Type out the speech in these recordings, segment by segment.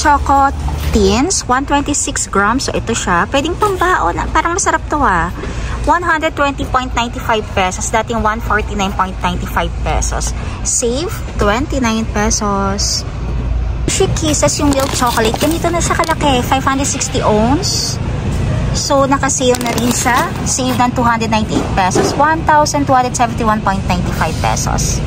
Choco Tins, 126 grams. So, ito siya. Pwedeng pambaon. Parang masarap to 120.95 pesos. Dating 149.95 pesos. Save 29 pesos. Hershey Kisses yung milk chocolate. Ganito na sa kalaki. 560 ounce. So, naka-sale na rin siya. Save ng 298 pesos. 1,271.95 pesos.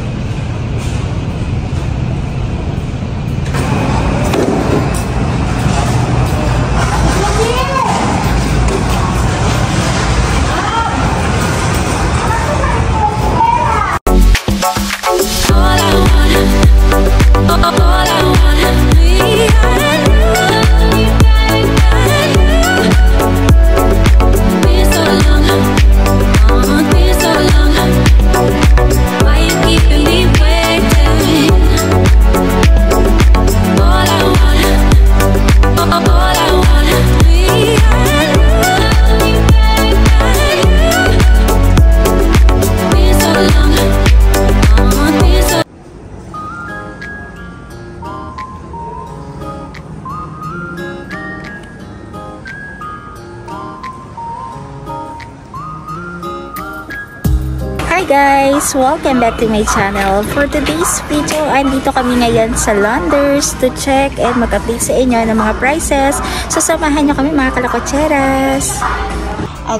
Hi guys! Welcome back to my channel. For today's video, andito kami ngayon sa Londers to check and mag-update sa inyo ng mga prices. So, samahan nyo kami mga kalakotseras.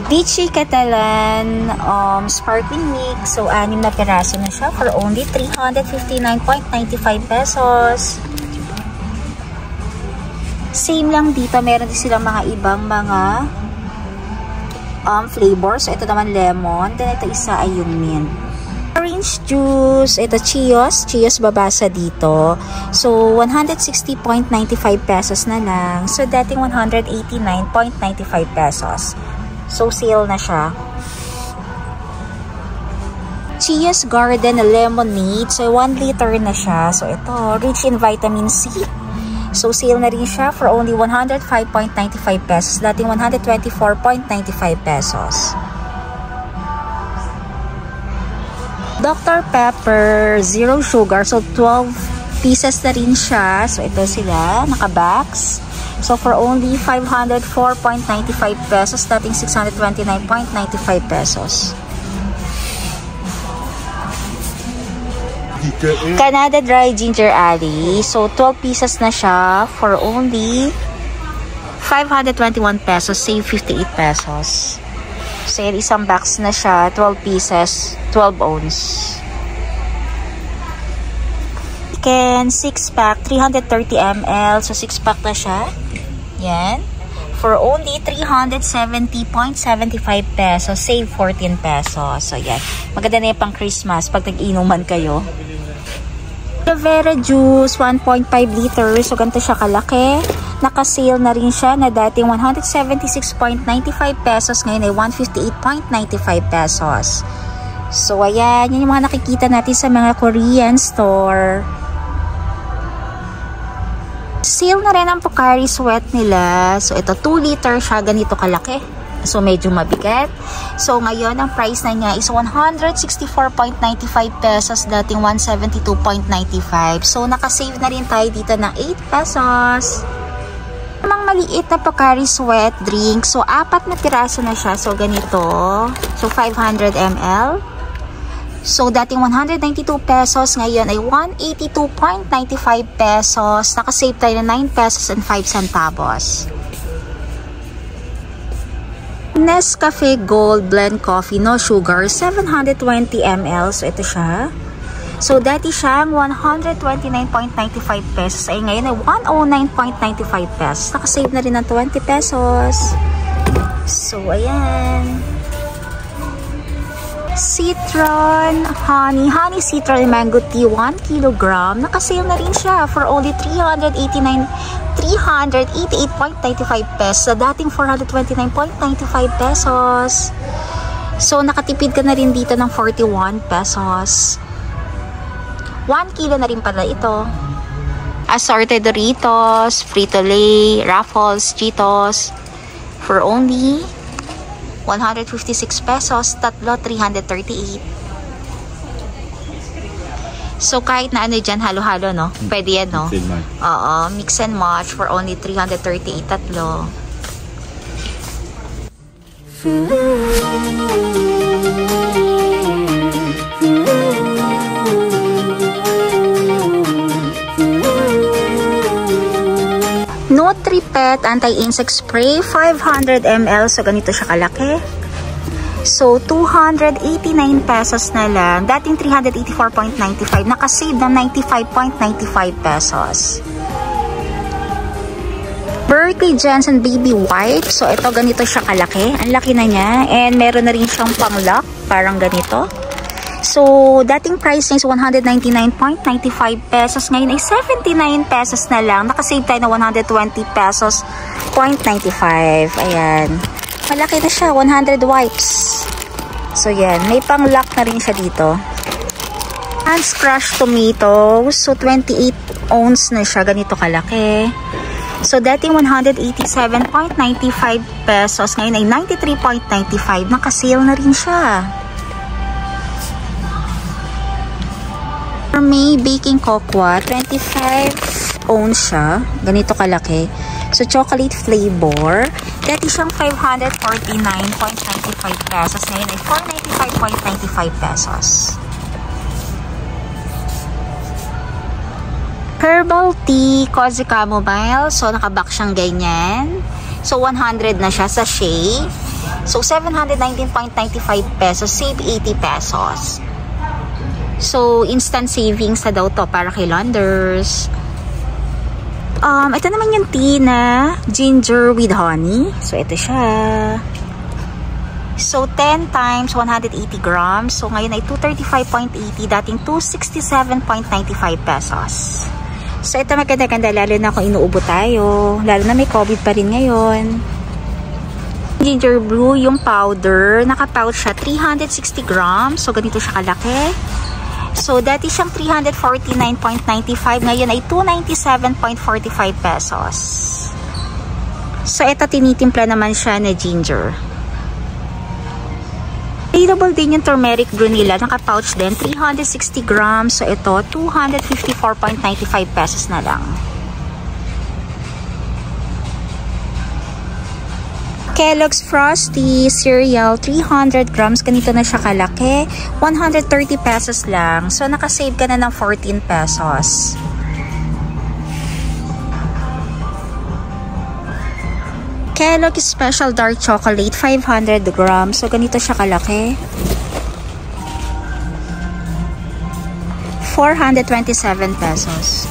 Vichy Catalan Sparkling Mix. So, 6 na piraso na siya for only 359.95 pesos. Same lang dito. Meron din silang mga ibang mga flavors. So, ito naman lemon. Then, ito isa ay yung mint. Orange juice. Ito Cheers. Cheers babasa dito. So, 160.95 pesos na lang. So, dating 189.95 pesos. So, sale na siya. Cheers Garden Lemonade. So, 1 liter na siya. So, ito. Rich in vitamin C. So, sale na rin siya for only 105.95 pesos. Dating 124.95 pesos. Dr. Pepper, zero sugar. So, 12 pieces na rin siya. So, ito sila. Naka-box. So, for only 504.95 pesos. Dating 629.95 pesos. Canada Dry Ginger Ale. So, 12 pieces na siya for only 521 pesos. Save 58 pesos. So, isang box na siya. 12 pieces. 12 ounce. Chicken 6-pack. 330 ml. So, 6-pack na siya. Yan. For only 370.75 pesos. Save 14 pesos. So, yan. Maganda na yung pang Christmas pag nag-inuman kayo. Aloe vera juice, 1.5 liters. So, ganito siya kalaki. Naka-sale na rin siya na dating 176.95 pesos. Ngayon ay 158.95 pesos. So, ayan. Yan yung mga nakikita natin sa mga Korean store. Sale na rin ang Pocari Sweat nila. So, ito 2 liter siya. Ganito kalaki. So, medyo mabigat. So, ngayon, ang price na niya is 164.95 pesos. Dating 172.95. So, nakasave na rin tayo dito ng 8 pesos. Namang maliit na Pocari Sweat drink. So, 4 na piraso na siya. So, ganito. So, 500 ml. So, dating 192 pesos. Ngayon ay 182.95 pesos. Nakasave tayo ng 9 pesos and 5 centavos. Nescafe Gold Blend Coffee, no sugar, 720 ml. So, ito siya. So, dati siyang 129.95 pesos. Ay, ngayon ay 109.95 pesos. Nakasave na rin ng 20 pesos. So, ayan. Citron Honey Citron Mango Tea, 1 kilogram. Nakasale na rin siya for only 388.95 pesos. Sa dating 429.95 pesos. So, nakatipid ka na rin dito ng 41 pesos. 1 kilo na rin pala ito. Assorted Doritos, Frito-Lay, Ruffles, Cheetos for only 156 pesos, tatlo 338. So, kahit na ano dyan, halo-halo, no? Pwede yan, no? Mix and match. Oo, mix and match for only 338 tatlo. NutriPet Anti-Insect Spray, 500 ml. So, ganito siya kalaki. So, 289 pesos na lang. Dating 384.95. Nakasave ng 95.95 pesos. Berkeley Jensen Baby Wipe. So, ito ganito siya kalaki. Ang laki na niya. And meron na rin siyang pang-lock. Parang ganito. So, dating price niya is 199.95 pesos. Ngayon ay 79 pesos na lang. Nakasave tayo na 120 pesos 0.95. Ayan. Malaki na siya. 100 wipes. So, yan. May pang-lock na rin siya dito. And crushed tomatoes. So, 28 ounce na siya. Ganito kalaki. So, dating 187.95 pesos. Ngayon ay 93.95. Nakasale na rin siya. May baking cocoa, 25 ounce siya. Ganito kalaki. So, chocolate flavor. Dati siyang 549.95 pesos. Ngayon ay 495.95 pesos. Herbal tea, cozy chamomile. So, nakabox siyang ganyan. So, 100 na siya sa shade. So, 719.95 pesos. Save 80 pesos. So, instant savings na daw to para kay Londers. Ito naman yung tea na ginger with honey. So, ito siya. So, 10 times 180 grams. So, ngayon ay 235.80. Dating 267.95 pesos. So, ito maganda-ganda. Lalo na kung inuubo tayo. Lalo na may COVID pa rin ngayon. Ginger brew, yung powder. Naka-pouch siya. 360 grams. So, ganito siya kalaki. So, dati siyang 349.95. Ngayon ay 297.45 pesos. So, ito tinitimpla naman siya na ginger. Available din yung turmeric brew nila. Naka-pouch din. 360 grams. So, ito 254.95 pesos na lang. Kellogg's Frosty cereal, 300 grams. Ganito na siya kalaki. 130 pesos lang. So, nakasave ka na ng 14 pesos. Kellogg's Special Dark Chocolate, 500 grams. So, ganito siya kalaki. 427 pesos.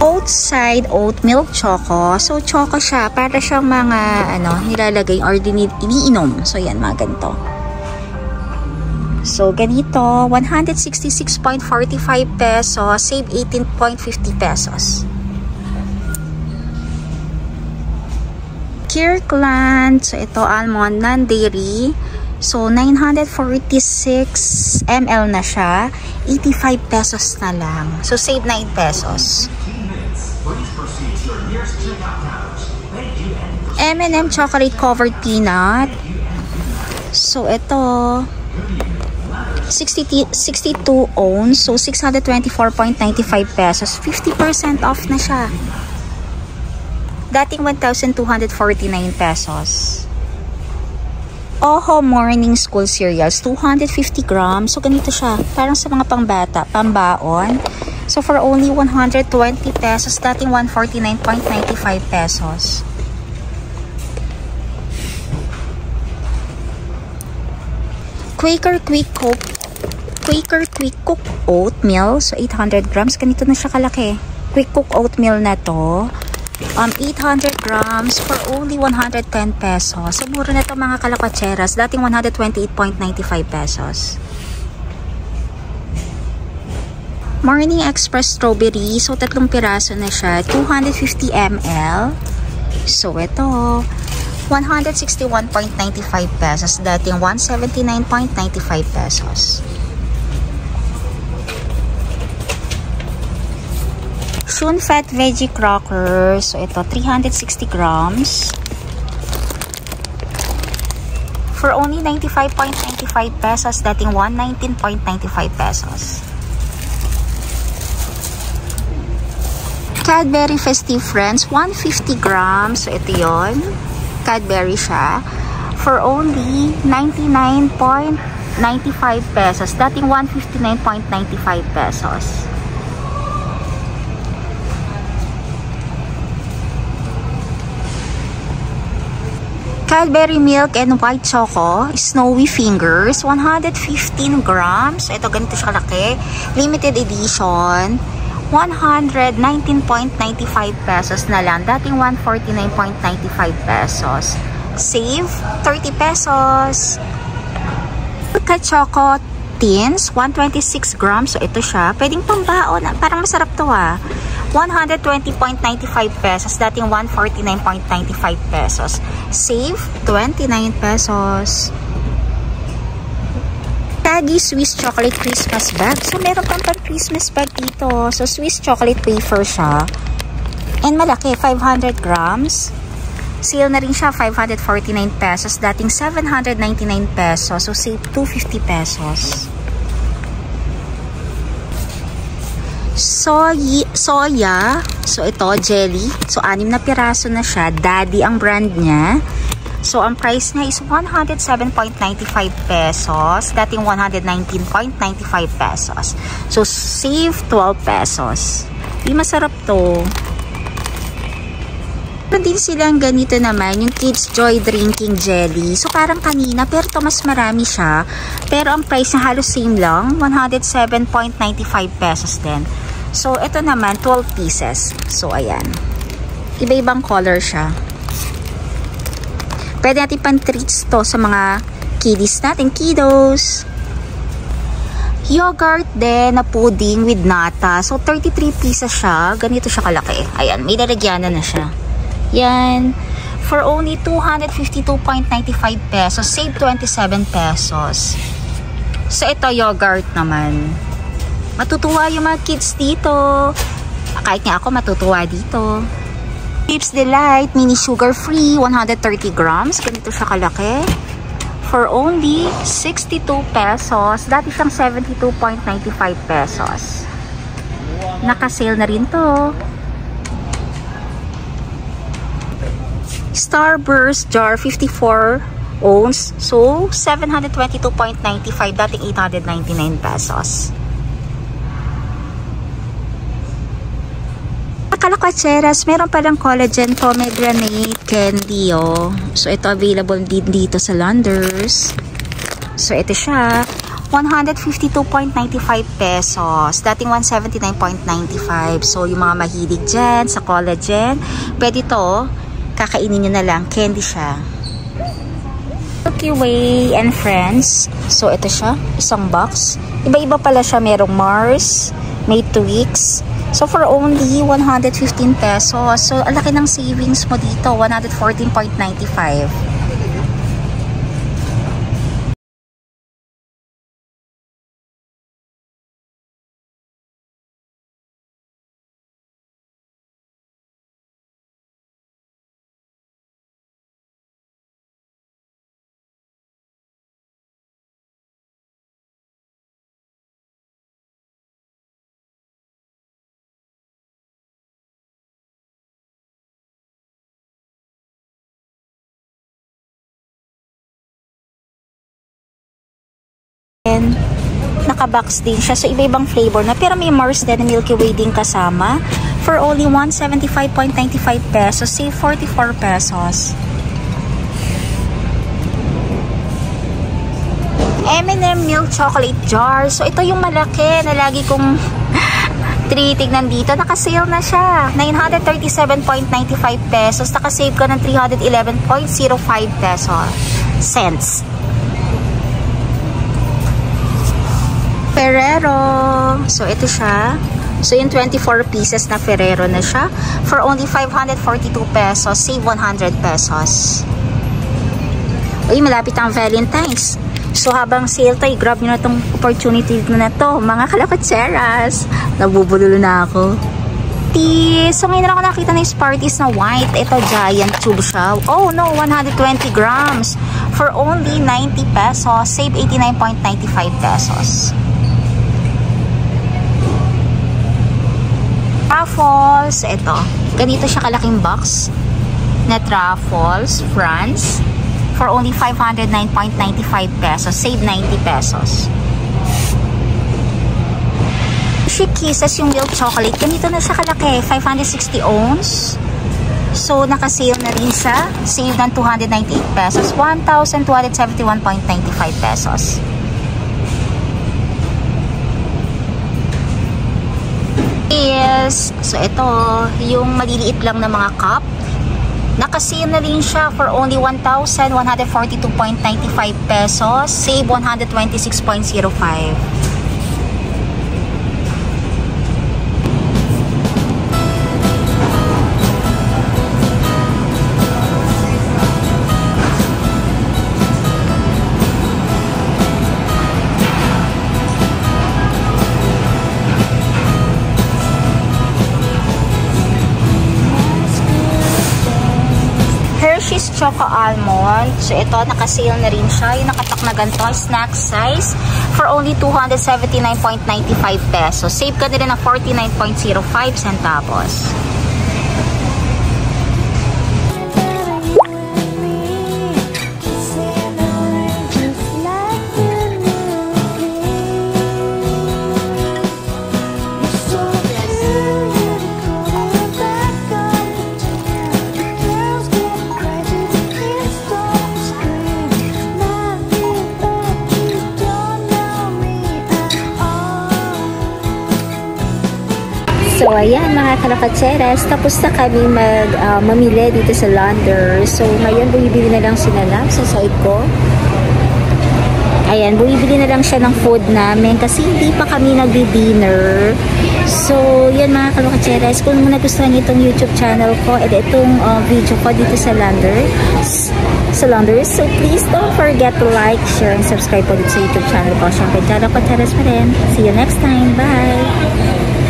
Outside oat milk choco. So, choco siya. Para siyang mga, nilalagay or iniinom. So, yan, mga ganito. So, ganito. 166.45 pesos. Save 18.50 pesos. Kirkland. So, ito, almond, non-dairy. So, 946 ml na siya. 85 pesos na lang. So, save 9 pesos. M&M chocolate covered peanut. So, ito 62 ounce. So, 624.95 pesos. 50% off na siya. Dating 1,249 pesos. Oho Morning School Cereals, 250 grams. So, ganito siya. Parang sa mga pangbata, pambaon. So, for only 120 pesos. Dating 149.95 pesos. Quaker Quick Cook Oatmeal. So, 800 grams. Ganito na siya kalaki. Quick Cook Oatmeal na to. 800 grams for only 110 pesos. So, mura na to mga kalakwacheras. Dating 128.95 pesos. Morning Express Strawberry. So, 3 piraso na siya. 250 ml. So, ito 161.95 pesos. Dating 179.95 pesos. Shun-Fat Veggie Crackers. So, ito, 360 grams. For only 95.95 pesos, dating 119.95 pesos. Cadbury Festive Friends, 150 grams. So, ito yun. Cadbury siya. For only 99.95 pesos. Dating 159.95 pesos. Cadbury Milk and White Choco, Snowy Fingers, 115 grams. Ito, ganito siya kalaki. Limited edition. 119.95 pesos na lang. Dating 149.95 pesos. Save 30 pesos. Choco Tins, 126 grams. So, ito siya. Pwedeng pambaon. Parang masarap to ah. 120.95 pesos. Dating 149.95 pesos. Save 29 pesos. Taggi Swiss Chocolate Christmas Bag. So, meron pang Christmas bag dito. So, Swiss Chocolate Wafer siya. And malaki, 500 grams. Sale na rin siya, 549 pesos. Dating 799 pesos. So, save 250 pesos. Soya. So, ito, jelly. So, 6 na piraso na siya. Daddy ang brand niya. So, ang price niya is 107.95 pesos. Dating 119.95 pesos. So, save 12 pesos. Di masarap to. Meron din silang ganito naman, yung Kids Joy Drinking Jelly. So, parang kanina, pero to mas marami siya. Pero ang price niya halos same lang. 107.95 pesos din. So, ito naman, 12 pieces. So, ayan. Iba-ibang color siya. Pwede natin pan-treats to sa mga kiddies natin, kiddos. Yogurt din na pudding with nata. So, 33 pieces siya. Ganito siya kalaki. Ayan, may lalagyanan na siya. Yan. For only 252.95 pesos. Save 27 pesos. So, ito yogurt naman. Matutuwa yung mga kids dito. Kahit nga ako matutuwa dito. Chips Delight, mini sugar free, 130 grams. Ganito siya kalaki. For only 62 pesos. Dati siyang 72.95 pesos. Naka-sale na rin to. Starburst jar, 54 ounce. So, 722.95. Dating 899 pesos. Kalakatseras, meron palang collagen pomegranate candy, oh. So, ito available din dito sa Landers. So, ito siya. 152.95 pesos. Dating 179.95. So, yung mga mahilig dyan sa collagen, pwede to, kakainin nyo na lang. Candy siya. Milky Way and Friends. So, ito siya. Isang box. Iba-iba pala siya. Merong Mars, may Twix. So, for only 115 pesos. So, ang laki ng savings mo dito. 114.95. Naka-box din siya. So, iba-ibang flavor na. Pero may Mars din na Milky Way din kasama. For only 175.95 pesos. Save 44 pesos. M&M Milk Chocolate Jar. So, ito yung malaki na lagi kong tinitignan dito. Naka-sale na siya. 937.95 pesos. Naka-save ka ng 311.05 pesos. Cents. Ferrero. So, ito siya. So, yung 24 pieces na Ferrero na siya. For only 542 pesos. Save 100 pesos. Uy, malapit ang Valentine's. So, habang sale tayo, grab nyo na itong opportunity na to. Mga kalakotseras. Nabubululo na ako. So, ngayon na ako nakita na yung Sparties na white. Ito, giant tube siya. Oh, no, 120 grams. for only 90 pesos. Save 89.95 pesos. Truffles, ito. Ganito siya kalaking box na truffles, France, for only 509.95 pesos. Save 90 pesos. She Kisses, yung milk chocolate. Ganito na siya kalaki. 560 ounce. So, naka-sale na rin siya. Save ng 298 pesos. 1,271.95 pesos. So ito, yung maliliit lang na mga cup. Naka-sale na rin siya for only 1,142.95 pesos. Save 126.05. Hershey's Choco Almond. So, ito, naka-sale na rin siya. Yung nakatak na ganito, snack size, for only 279.95 pesos. Save ka nila ng 49.05 centavos. So, ayan mga kalakatseras, tapos na kami mamili dito sa Landers. So, ngayon bumibili na lang si Nanam sa side ko. Ayan, bumibili na lang siya ng food namin kasi hindi pa kami nagdi-dinner. So, yan mga kalakatseras, kung nagustuhan niyo itong YouTube channel ko at itong video ko dito sa Landers. So, please don't forget to like, share, and subscribe po dito sa YouTube channel ko. Siyempre, kalakatseras pa rin. See you next time. Bye!